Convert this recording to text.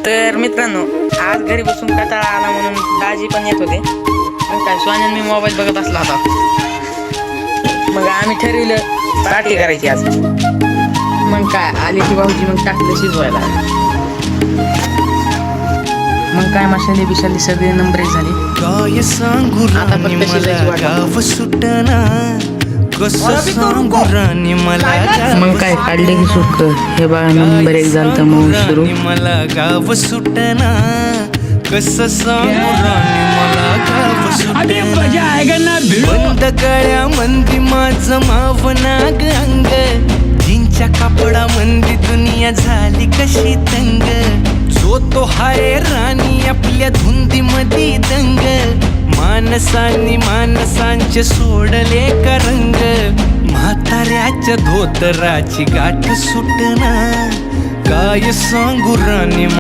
तर मित्रांनो, आज घरी बसून कंटाळा आला म्हणून दाजी पण येत होते. मग काय स्वान्यान मी मोबाईल बघत असला होता. मग आम्ही ठरवलं पार्टी करायची आज. मग काय आली की भाऊजी मग टाकलं शिजवायला. मग काय मसाले बिशाले सगळे नंबर एक झाले. काय सांगू राणी मला गाव सुटना, कसं सांगू राणी मला मग काय काढले की सुख. हे बघा नंबर एक झालं मग सुरू. मला गाव सुटना, कसं सांगू राणी मला गाव सुटना. बंद गळ्या मंदी माझं मावनाग अंग, जींच्या कापडा मंदी दुनिया झाली कशी तंग. जो तो हाय राणी आपल्या धुंदी मधी दंग, माणसांनी माणसांचे सोडले का रंग. म्हाताऱ्याच्या धोतराची गाठ सुटना, काय सांगू राणी